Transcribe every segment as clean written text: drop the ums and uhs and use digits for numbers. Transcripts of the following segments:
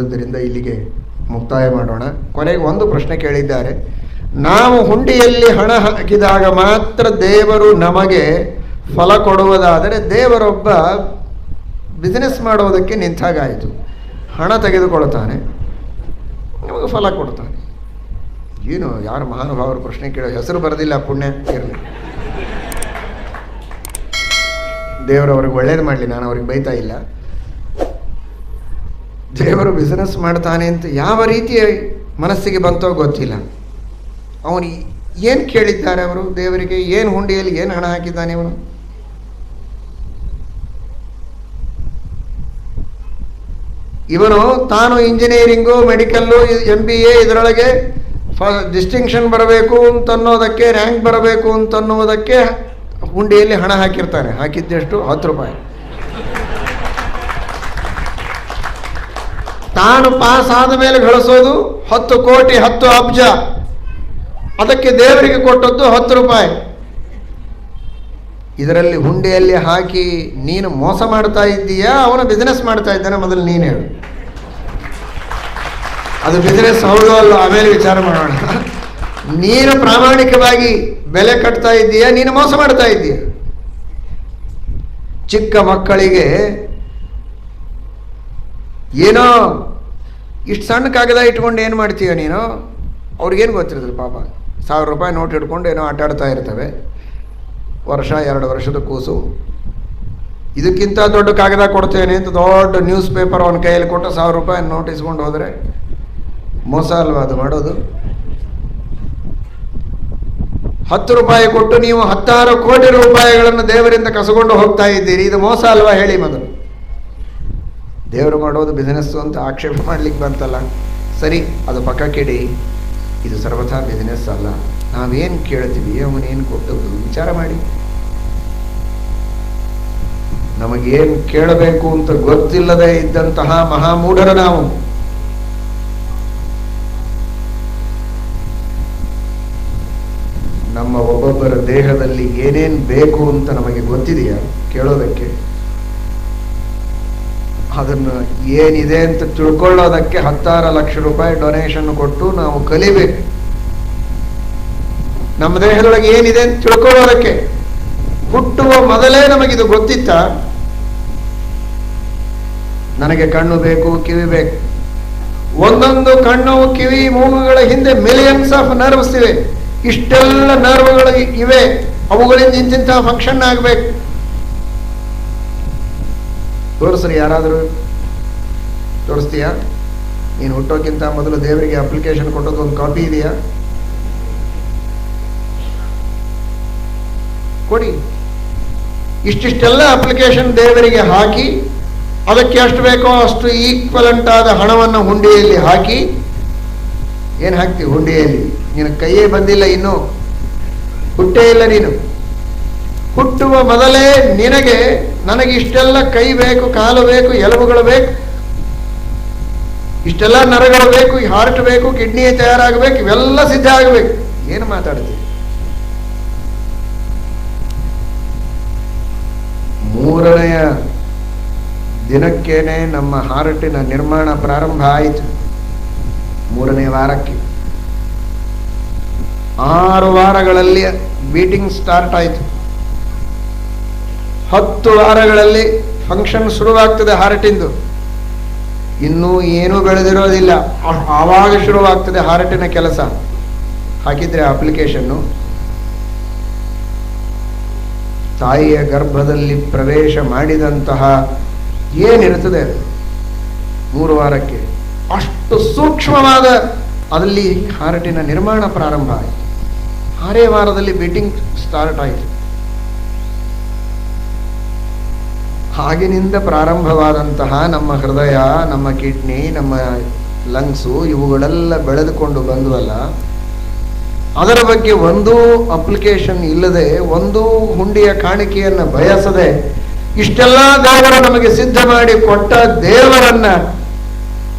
ಆದ್ದರಿಂದ ಇಲ್ಲಿಗೆ ಮುಕ್ತಾಯ ಮಾಡೋಣ. ಕೊನೆಗೆ ಒಂದು ಪ್ರಶ್ನೆ ಕೇಳಿದ್ದಾರೆ. ನಾವು ಹುಂಡಿಯಲ್ಲಿ ಹಣ ಹಾಕಿದಾಗ ಮಾತ್ರ ದೇವರು ನಮಗೆ ಫಲ ಕೊಡುವುದಾದರೆ ದೇವರೊಬ್ಬ ಬಿಸ್ನೆಸ್ ಮಾಡೋದಕ್ಕೆ ನಿಂತಾಗಾಯಿತು. ಹಣ ತೆಗೆದುಕೊಳ್ತಾನೆ, ನಮಗೆ ಫಲ ಕೊಡ್ತಾನೆ. ಏನು ಯಾರು ಮಹಾನುಭಾವರು ಪ್ರಶ್ನೆ ಕೇಳೋ ಹೆಸರು ಬರೋದಿಲ್ಲ, ಪುಣ್ಯ ಇರಲಿ, ದೇವರು ಅವ್ರಿಗೆ ಒಳ್ಳೇದು ಮಾಡಲಿ, ನಾನು ಅವ್ರಿಗೆ ಬೈತಾ ಇಲ್ಲ. ದೇವರು ಬಿಸ್ನೆಸ್ ಮಾಡ್ತಾನೆ ಅಂತ ಯಾವ ರೀತಿಯ ಮನಸ್ಸಿಗೆ ಬಂತೋ ಗೊತ್ತಿಲ್ಲ. ಅವನು ಏನು ಕೇಳಿದ್ದಾರೆ ಅವರು ದೇವರಿಗೆ? ಏನು ಹುಂಡಿಯಲ್ಲಿ ಏನು ಹಣ ಹಾಕಿದ್ದಾನೆ ಅವನು? ಇವನು ತಾನು ಇಂಜಿನಿಯರಿಂಗು, ಮೆಡಿಕಲ್ಲು, MBA ಇದರೊಳಗೆ ಡಿಸ್ಟಿಂಕ್ಷನ್ ಬರಬೇಕು ಅಂತನ್ನೋದಕ್ಕೆ, ರ್ಯಾಂಕ್ ಬರಬೇಕು ಅಂತನ್ನೋದಕ್ಕೆ ಹುಂಡಿಯಲ್ಲಿ ಹಣ ಹಾಕಿರ್ತಾನೆ. ಹಾಕಿದ್ದೆಷ್ಟು? 10 ರೂಪಾಯಿ. ತಾನು ಪಾಸ್ ಆದ ಮೇಲೆ ಗಳಿಸೋದು 10 ಕೋಟಿ 10 ಅಬ್ಜ. ಅದಕ್ಕೆ ದೇವರಿಗೆ ಕೊಟ್ಟದ್ದು 10 ರೂಪಾಯಿ. ಇದರಲ್ಲಿ ಹುಂಡಿಯಲ್ಲಿ ಹಾಕಿ ನೀನು ಮೋಸ ಮಾಡ್ತಾ ಇದ್ದೀಯಾ, ಅವನು ಬಿಸ್ನೆಸ್ ಮಾಡ್ತಾ ಇದ್ದಾನೆ? ಮೊದಲು ನೀನು ಹೇಳು. ಅದು ಬಿಸ್ನೆಸ್ ಹೌದು ಅಲ್ಲ ಆಮೇಲೆ ವಿಚಾರ ಮಾಡೋಣ. ನೀನು ಪ್ರಾಮಾಣಿಕವಾಗಿ ಬೆಲೆ ಕಟ್ತಾ ಇದ್ದೀಯಾ, ನೀನು ಮೋಸ ಮಾಡ್ತಾ ಇದ್ದೀಯ. ಚಿಕ್ಕ ಮಕ್ಕಳಿಗೆ ಏನೋ ಇಷ್ಟು ಸಣ್ಣ ಕಾಗದ ಇಟ್ಕೊಂಡು ಏನು ಮಾಡ್ತೀಯ ನೀನು? ಅವ್ರಿಗೇನು ಗೊತ್ತಿರ್ತದೆ ಪಾಪ. 1000 ರೂಪಾಯಿ ನೋಟ್ ಇಟ್ಕೊಂಡು ಏನೋ ಆಟ ಆಡ್ತಾ ಇರ್ತವೆ. 1-2 ವರ್ಷದ ಕೂಸು. ಇದಕ್ಕಿಂತ ದೊಡ್ಡ ಕಾಗದ ಕೊಡ್ತೇನೆ ಅಂತ ದೊಡ್ಡ ನ್ಯೂಸ್ ಪೇಪರ್ ಅವನ ಕೈಯಲ್ಲಿ ಕೊಟ್ಟು 1000 ರೂಪಾಯಿ ನೋಟ್ ಇಸ್ಕೊಂಡು ಹೋದರೆ ಮೋಸ ಅಲ್ವಾ ಅದು ಮಾಡೋದು? 10 ರೂಪಾಯಿ ಕೊಟ್ಟು ನೀವು 16 ಕೋಟಿ ರೂಪಾಯಿಗಳನ್ನು ದೇವರಿಂದ ಕಸಕೊಂಡು ಹೋಗ್ತಾ ಇದ್ದೀರಿ. ಇದು ಮೋಸ ಅಲ್ವಾ ಹೇಳಿ ಮೊದಲು? ದೇವರು ಮಾಡೋದು ಬಿಸ್ನೆಸ್ಸು ಅಂತ ಆಕ್ಷೇಪ ಮಾಡ್ಲಿಕ್ಕೆ ಬಂತಲ್ಲ, ಸರಿ, ಅದು ಪಕ್ಕಕ್ಕಿಡಿ. ಇದು ಸರ್ವಥಾ ಬಿಸ್ನೆಸ್ ಅಲ್ಲ. ನಾವೇನು ಕೇಳ್ತೀವಿ, ಅವನೇನು ಕೊಟ್ಟದ್ದು ವಿಚಾರ ಮಾಡಿ. ನಮಗೇನು ಕೇಳಬೇಕು ಅಂತ ಗೊತ್ತಿಲ್ಲದೆ ಇದ್ದಂತಹ ಮಹಾಮೂಢರು ನಾವು. ನಮ್ಮ ಒಬ್ಬೊಬ್ಬರ ದೇಹದಲ್ಲಿ ಏನೇನು ಬೇಕು ಅಂತ ನಮಗೆ ಗೊತ್ತಿದೆಯಾ ಕೇಳೋದಕ್ಕೆ? ಅದನ್ನು ಏನಿದೆ ಅಂತ ತಿಳ್ಕೊಳ್ಳೋದಕ್ಕೆ 16 ಲಕ್ಷ ರೂಪಾಯಿ ಡೊನೇಷನ್ ಕೊಟ್ಟು ನಾವು ಕಲಿಬೇಕು. ನಮ್ಮ ದೇಹದೊಳಗೆ ಏನಿದೆ ಅಂತ ತಿಳ್ಕೊಳ್ಳೋದಕ್ಕೆ ಹುಟ್ಟುವ ಮೊದಲೇ ನಮಗಿದು ಗೊತ್ತಿತ್ತ? ನನಗೆ ಕಣ್ಣು ಬೇಕು, ಕಿವಿ ಬೇಕು. ಒಂದೊಂದು ಕಣ್ಣು, ಕಿವಿ, ಮೂಗುಗಳ ಹಿಂದೆ ಮಿಲಿಯನ್ಸ್ ಆಫ್ ನರ್ವ್ಸ್ ಇವೆ. ಇಷ್ಟೆಲ್ಲ ನರ್ವ್ಗಳು ಇವೆ, ಅವುಗಳಿಂದ ಇಂತಿಂತಹ ಫಂಕ್ಷನ್ ಆಗಬೇಕು. ತೋರಿಸ್ರಿ, ಯಾರಾದರೂ ತೋರಿಸ್ತೀಯಾ? ನೀನು ಹುಟ್ಟೋಕ್ಕಿಂತ ಮೊದಲು ದೇವರಿಗೆ ಅಪ್ಲಿಕೇಶನ್ ಕೊಟ್ಟದ್ದು ಒಂದು ಕಾಪಿ ಇದೆಯಾ? ಕೊಡಿ. ಇಷ್ಟಿಷ್ಟೆಲ್ಲ ಅಪ್ಲಿಕೇಶನ್ ದೇವರಿಗೆ ಹಾಕಿ ಅದಕ್ಕೆ ಎಷ್ಟು ಬೇಕೋ ಅಷ್ಟು ಈಕ್ವಲೆಂಟ್ ಆದ ಹಣವನ್ನು ಹುಂಡಿಯಲ್ಲಿ ಹಾಕಿ, ಏನು ಹಾಕ್ತೀವಿ ಹುಂಡಿಯಲ್ಲಿ? ನಿನ್ನ ಕೈಯೇ ಬಂದಿಲ್ಲ, ಇನ್ನೂ ಹುಟ್ಟೇ ಇಲ್ಲ ನೀನು. ಹುಟ್ಟುವ ಮೊದಲೇ ನಿನಗೆ ನನಗೆ ಇಷ್ಟೆಲ್ಲ ಕೈ ಬೇಕು, ಕಾಲು ಬೇಕು, ಎಲುಬುಗಳು ಬೇಕು, ಇಷ್ಟೆಲ್ಲ ನರಗಳು ಬೇಕು, ಹಾರ್ಟ್ ಬೇಕು, ಕಿಡ್ನಿ ತಯಾರಾಗಬೇಕು, ಇವೆಲ್ಲ ಸಿದ್ಧ ಆಗಬೇಕು. ಏನು ಮಾತಾಡ್ತೀವಿ? 3ನೇ ದಿನಕ್ಕೇನೆ ನಮ್ಮ ಹಾರ್ಟಿನ ನಿರ್ಮಾಣ ಪ್ರಾರಂಭ ಆಯಿತು. 3ನೇ ವಾರಕ್ಕೆ 6 ವಾರಗಳಲ್ಲಿ ಬೀಟಿಂಗ್ ಸ್ಟಾರ್ಟ್ ಆಯಿತು. 10 ವಾರಗಳಲ್ಲಿ ಫಂಕ್ಷನ್ ಶುರುವಾಗ್ತದೆ ಹಾರ್ಟಿಂದು. ಇನ್ನೂ ಏನೂ ಬೆಳೆದಿರೋದಿಲ್ಲ, ಆವಾಗ ಶುರುವಾಗ್ತದೆ ಹಾರ್ಟಿನ ಕೆಲಸ. ಹಾಕಿದ್ರೆ ಅಪ್ಲಿಕೇಶನ್ನು ತಾಯಿಯ ಗರ್ಭದಲ್ಲಿ ಪ್ರವೇಶ ಮಾಡಿದಂತಹ ಏನಿರ್ತದೆ 3 ವಾರಕ್ಕೆ ಅಷ್ಟು ಸೂಕ್ಷ್ಮವಾದ ಅದರಲ್ಲಿ ಹಾರ್ಟಿನ ನಿರ್ಮಾಣ ಪ್ರಾರಂಭ ಆಯಿತು. 6ನೇ ವಾರದಲ್ಲಿ ಬೀಟಿಂಗ್ ಸ್ಟಾರ್ಟ್ ಆಯಿತು. ಆಗಿನಿಂದ ಪ್ರಾರಂಭವಾದಂತಹ ನಮ್ಮ ಹೃದಯ, ನಮ್ಮ ಕಿಡ್ನಿ, ನಮ್ಮ ಲಂಗ್ಸು ಇವುಗಳೆಲ್ಲ ಬೆಳೆದುಕೊಂಡು ಬಂದುವಲ್ಲ, ಅದರ ಬಗ್ಗೆ ಒಂದೂ ಅಪ್ಲಿಕೇಶನ್ ಇಲ್ಲದೆ, ಒಂದೂ ಹುಂಡಿಯ ಕಾಣಿಕೆಯನ್ನು ಬಯಸದೆ, ಇಷ್ಟೆಲ್ಲ ದೇವರು ನಮಗೆ ಸಿದ್ಧ ಮಾಡಿ ಕೊಟ್ಟ ದೇವರನ್ನ,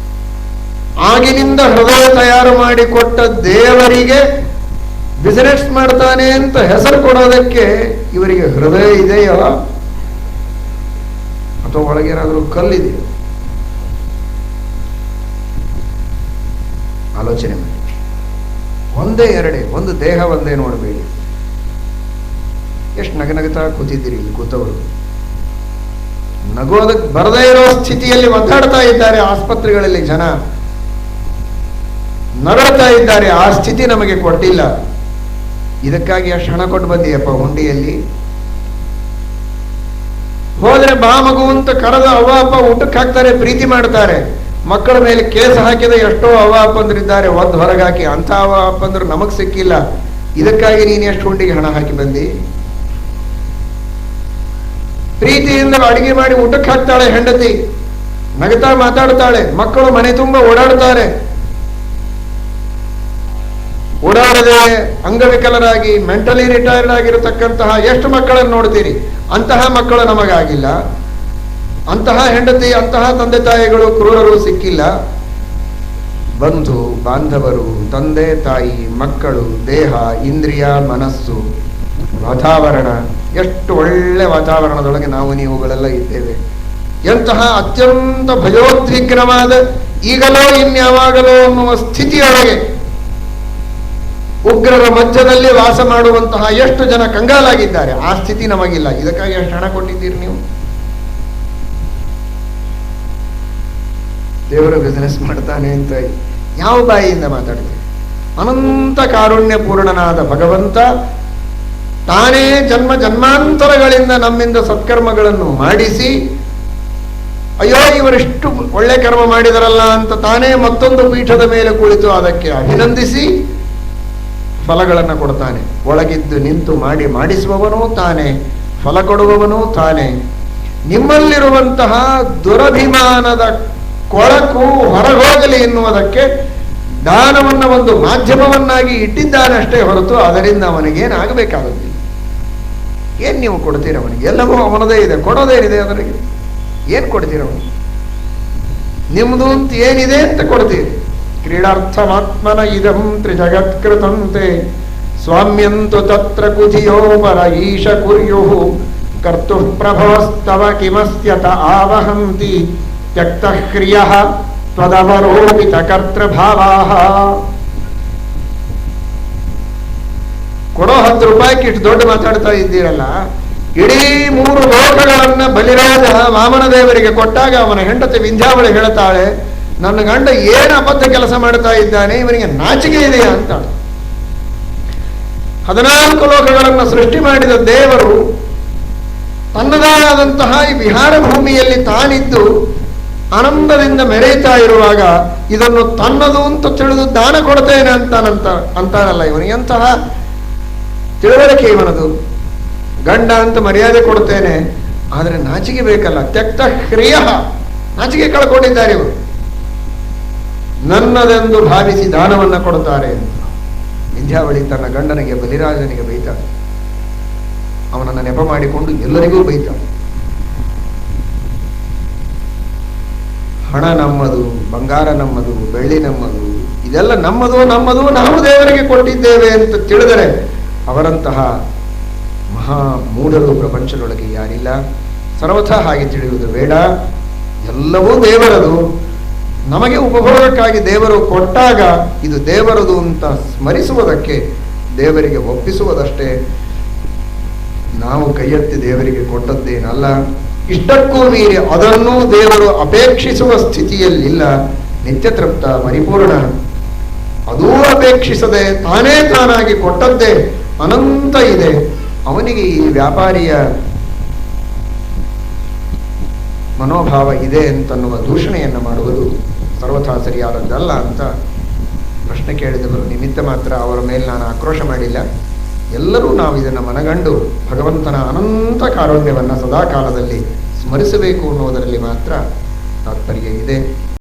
ಆಗಿನಿಂದ ಹೃದಯ ತಯಾರು ಮಾಡಿ ಕೊಟ್ಟ ದೇವರಿಗೆ ಬಿಸಿನೆಸ್ ಮಾಡ್ತಾನೆ ಅಂತ ಹೆಸರು ಕೊಡೋದಕ್ಕೆ ಇವರಿಗೆ ಹೃದಯ ಇದೆಯೋ ಅಥವಾ ಒಳಗೇನಾದರೂ ಕಲ್ಲಿದೆಯೋ? ಆಲೋಚನೆ ಮಾಡಿ. ಒಂದೇ ಎರಡೇ, ಒಂದು ದೇಹ ಒಂದೇ ನೋಡಬೇಡಿ. ಎಷ್ಟು ನಗನಗ್ತಾ ಕೂತಿದ್ದೀರಿ ಇಲ್ಲಿ ಕೂತವರು. ನಗೋದಕ್ಕೆ ಬರದೇ ಇರೋ ಸ್ಥಿತಿಯಲ್ಲಿ ಒದ್ದಾಡ್ತಾ ಇದ್ದಾರೆ ಆಸ್ಪತ್ರೆಗಳಲ್ಲಿ ಜನ, ನರಳ್ತಾ ಇದ್ದಾರೆ. ಆ ಸ್ಥಿತಿ ನಮಗೆ ಕೊಟ್ಟಿಲ್ಲ. ಇದಕ್ಕಾಗಿ ಅಷ್ಟು ಹಣ ಕೊಟ್ಟು ಬಂದಿಯಪ್ಪ ಹುಂಡಿಯಲ್ಲಿ. ಹೋದ್ರೆ ಬಾ ಮಗು ಅಂತ ಕರೆದ ಅವ್ವ ಅಪ್ಪ ಊಟಕ್ಕೆ ಹಾಕ್ತಾರೆ, ಪ್ರೀತಿ ಮಾಡ್ತಾರೆ. ಮಕ್ಕಳ ಮೇಲೆ ಕೇಸ್ ಹಾಕಿದ ಎಷ್ಟೋ ಅವ್ವ ಅಪ್ಪಂದ್ರಿದ್ದಾರೆ, ಒದ್ದು ಹೊರಗೆ ಹಾಕಿ. ಅಂತ ಅವ್ವ ಅಪ್ಪಂದ್ರು ನಮಗ್ ಸಿಕ್ಕಿಲ್ಲ. ಇದಕ್ಕಾಗಿ ನೀನು ಎಷ್ಟು ಹುಂಡಿಗೆ ಹಣ ಹಾಕಿ ಬಂದಿ? ಪ್ರೀತಿಯಿಂದ ಅಡಿಗೆ ಮಾಡಿ ಊಟಕ್ಕೆ ಹಾಕ್ತಾಳೆ ಹೆಂಡತಿ, ನಗತಾ ಮಾತಾಡ್ತಾಳೆ, ಮಕ್ಕಳು ಮನೆ ತುಂಬ ಓಡಾಡ್ತಾರೆ. ಓಡಾಡದೆ ಅಂಗವಿಕಲರಾಗಿ ಮೆಂಟಲಿ ರಿಟೈರ್ಡ್ ಆಗಿರತಕ್ಕಂತಹ ಎಷ್ಟು ಮಕ್ಕಳನ್ನು ನೋಡ್ತೀರಿ? ಅಂತಹ ಮಕ್ಕಳು ನಮಗಾಗಿಲ್ಲ. ಅಂತಹ ಹೆಂಡತಿ, ಅಂತಹ ತಂದೆ ತಾಯಿಗಳು ಕ್ರೂರರು ಸಿಕ್ಕಿಲ್ಲ. ಬಂಧು ಬಾಂಧವರು, ತಂದೆ ತಾಯಿ, ಮಕ್ಕಳು, ದೇಹ, ಇಂದ್ರಿಯ, ಮನಸ್ಸು, ವಾತಾವರಣ, ಎಷ್ಟು ಒಳ್ಳೆ ವಾತಾವರಣದೊಳಗೆ ನಾವು ನೀವುಗಳೆಲ್ಲ ಇದ್ದೇವೆ. ಎಂತಹ ಅತ್ಯಂತ ಭಯೋದ್ವಿಗ್ನವಾದ ಈಗಲೋ ಇನ್ಯಾವಾಗಲೋ ಅನ್ನುವ ಸ್ಥಿತಿಯೊಳಗೆ ಉಗ್ರರ ಮಧ್ಯದಲ್ಲಿ ವಾಸ ಮಾಡುವಂತಹ ಎಷ್ಟು ಜನ ಕಂಗಾಲಾಗಿದ್ದಾರೆ. ಆ ಸ್ಥಿತಿ ನಮಗಿಲ್ಲ. ಇದಕ್ಕಾಗಿ ಎಷ್ಟು ಹಣ ಕೊಟ್ಟಿದ್ದೀರಿ ನೀವು? ದೇವರು ಬಿಸಿನೆಸ್ ಮಾಡ್ತಾನೆ ಅಂತ ಯಾವ ಬಾಯಿಯಿಂದ ಮಾತಾಡ್ತೀವಿ? ಅನಂತ ಕಾರುಣ್ಯ ಪೂರ್ಣನಾದ ಭಗವಂತ ತಾನೇ ಜನ್ಮ ಜನ್ಮಾಂತರಗಳಿಂದ ನಮ್ಮಿಂದ ಸತ್ಕರ್ಮಗಳನ್ನು ಮಾಡಿಸಿ, ಅಯ್ಯೋ ಇವರಿಷ್ಟು ಒಳ್ಳೆ ಕರ್ಮ ಮಾಡಿದರಲ್ಲ ಅಂತ ತಾನೇ ಮತ್ತೊಂದು ಪೀಠದ ಮೇಲೆ ಕುಳಿತು ಅದಕ್ಕೆ ಅಭಿನಂದಿಸಿ ಫಲಗಳನ್ನು ಕೊಡ್ತಾನೆ. ಒಳಗಿದ್ದು ನಿಂತು ಮಾಡಿಸುವವನೂ ತಾನೇ, ಫಲ ಕೊಡುವವನೂ ತಾನೇ. ನಿಮ್ಮಲ್ಲಿರುವಂತಹ ದುರಭಿಮಾನದ ಕೊಳಕು ಹೊರಗೋಗಲಿ ಎನ್ನುವುದಕ್ಕೆ ದಾನವನ್ನು ಒಂದು ಮಾಧ್ಯಮವನ್ನಾಗಿ ಇಟ್ಟಿದ್ದಾನಷ್ಟೇ ಹೊರತು ಅದರಿಂದ ಅವನಿಗೇನಾಗಬೇಕಾಗುತ್ತಿಲ್ಲ. ಏನ್ ನೀವು ಕೊಡ್ತೀರ ಅವನಿಗೆ? ಎಲ್ಲವೂ ಅವನದೇ ಇದೆ, ಕೊಡೋದೇನಿದೆ ಅವನಿಗೆ? ಏನ್ ಕೊಡ್ತೀರ ಅವನಿಗೆ? ನಿಮ್ದು ಅಂತ ಏನಿದೆ ಅಂತ ಕೊಡ್ತೀರಿ. ಕ್ರೀಡಾರ್ಥಮಾತ್ಮನ ಇದಂ ತ್ರಿಜಗತ್ಕೃತಂತೆ ಸ್ವಾಮ್ಯಂತು ತತ್ರ ಕುಧಿಯೋ ಪರ ಈಶ ಕುರ್ಯು ಕರ್ತು ಪ್ರಭವಸ್ತವ ಕಿಮಸ್ಯತ ಆವಹಂತಿ ತ್ಯಕ್ತ ಕ್ರಿಯ ತ್ವದವರೋಪಿತ ಕರ್ತೃಭಾವಾಹ. ಕೊಡೋ 10 ರೂಪಾಯಿಗೆ ಇಷ್ಟು ದೊಡ್ಡ ಮಾತಾಡ್ತಾ ಇದ್ದೀರಲ್ಲ. ಇಡೀ 3 ಲೋಕಗಳನ್ನ ಬಲಿರಾಜ ವಾಮನ ದೇವರಿಗೆ ಕೊಟ್ಟಾಗ ಅವನ ಹೆಂಡತಿ ವಿಂಧ್ಯಾವಳಿ ಹೇಳ್ತಾಳೆ, ನನ್ನ ಗಂಡ ಏನು ಅಬದ್ಧ ಕೆಲಸ ಮಾಡ್ತಾ ಇದ್ದಾನೆ, ಇವನಿಗೆ ನಾಚಿಕೆ ಇದೆಯಾ ಅಂತ. 14 ಲೋಕಗಳನ್ನು ಸೃಷ್ಟಿ ಮಾಡಿದ ದೇವರು ತನ್ನದಾದಂತಹ ಈ ವಿಹಾರ ಭೂಮಿಯಲ್ಲಿ ತಾನಿದ್ದು ಆನಂದದಿಂದ ಮೆರೆಯುತ್ತಾ ಇರುವಾಗ ಇದನ್ನು ತನ್ನದು ಅಂತ ತಿಳಿದು ದಾನ ಕೊಡ್ತೇನೆ ಅಂತಾನಲ್ಲ. ಇವನಿಗೆ ಎಂತಹ ತಿಳುವಳಿಕೆ ಇವನದು. ಗಂಡ ಅಂತ ಮರ್ಯಾದೆ ಕೊಡ್ತೇನೆ, ಆದರೆ ನಾಚಿಕೆ ಬೇಕಲ್ಲ. ತ್ಯಕ್ತ ಕ್ರಿಯ, ನಾಚಿಕೆ ಕಳ್ಕೊಂಡಿದ್ದಾರೆ ಇವರು. ನನ್ನದೆಂದು ಭಾವಿಸಿ ದಾನವನ್ನ ಕೊಡುತ್ತಾರೆ ಅಂತ ವಿಂಧ್ಯಾವಳಿ ತನ್ನ ಗಂಡನಿಗೆ ಬಲಿರಾಜನಿಗೆ ಬೈತಾಳೆ. ಅವನನ್ನು ನೆಪ ಮಾಡಿಕೊಂಡು ಎಲ್ಲರಿಗೂ ಬೈತಾಳೆ. ಹಣ ನಮ್ಮದು, ಬಂಗಾರ ನಮ್ಮದು, ಬೆಳ್ಳಿ ನಮ್ಮದು, ಇದೆಲ್ಲ ನಮ್ಮದು ನಮ್ಮದು, ನಾವು ದೇವರಿಗೆ ಕೊಟ್ಟಿದ್ದೇವೆ ಅಂತ ತಿಳಿದರೆ ಅವರಂತಹ ಮಹಾ ಮೂಢರು ಪ್ರಪಂಚದೊಳಗೆ ಯಾರಿಲ್ಲ. ಸರ್ವಥಾ ಹಾಗೆ ತಿಳಿಯುವುದು ಬೇಡ. ಎಲ್ಲವೂ ದೇವರದು. ನಮಗೆ ಉಪಭೋಗಕ್ಕಾಗಿ ದೇವರು ಕೊಟ್ಟಾಗ ಇದು ದೇವರದು ಅಂತ ಸ್ಮರಿಸುವುದಕ್ಕೆ, ದೇವರಿಗೆ ಒಪ್ಪಿಸುವುದಷ್ಟೇ. ನಾವು ಕೈಯೆತ್ತಿ ದೇವರಿಗೆ ಕೊಟ್ಟದ್ದೇನಲ್ಲ. ಇಷ್ಟಕ್ಕೂ ಮೀರಿ ಅದನ್ನೂ ದೇವರು ಅಪೇಕ್ಷಿಸುವ ಸ್ಥಿತಿಯಲ್ಲಿಲ್ಲ. ನಿತ್ಯ ತೃಪ್ತ ಪರಿಪೂರ್ಣ. ಅದೂ ಅಪೇಕ್ಷಿಸದೆ ತಾನೇ ತಾನಾಗಿ ಕೊಟ್ಟದ್ದೇ ಅನಂತ ಇದೆ. ಅವನಿಗೆ ಈ ವ್ಯಾಪಾರಿಯ ಮನೋಭಾವ ಇದೆ ಅಂತನ್ನುವ ದೂಷಣೆಯನ್ನು ಮಾಡುವುದು ಸರ್ವಥಾ ಸರಿಯಾದದ್ದಲ್ಲ ಅಂತ ಪ್ರಶ್ನೆ ಕೇಳಿದವರು ನಿಮಿತ್ತ ಮಾತ್ರ. ಅವರ ಮೇಲೆ ನಾನು ಆಕ್ರೋಶ ಮಾಡಿಲ್ಲ. ಎಲ್ಲರೂ ನಾವು ಇದನ್ನು ಮನಗಂಡು ಭಗವಂತನ ಅನಂತ ಕಾರುಣ್ಯವನ್ನು ಸದಾಕಾಲದಲ್ಲಿ ಸ್ಮರಿಸಬೇಕು ಅನ್ನೋದರಲ್ಲಿ ಮಾತ್ರ ತಾತ್ಪರ್ಯ ಇದೆ.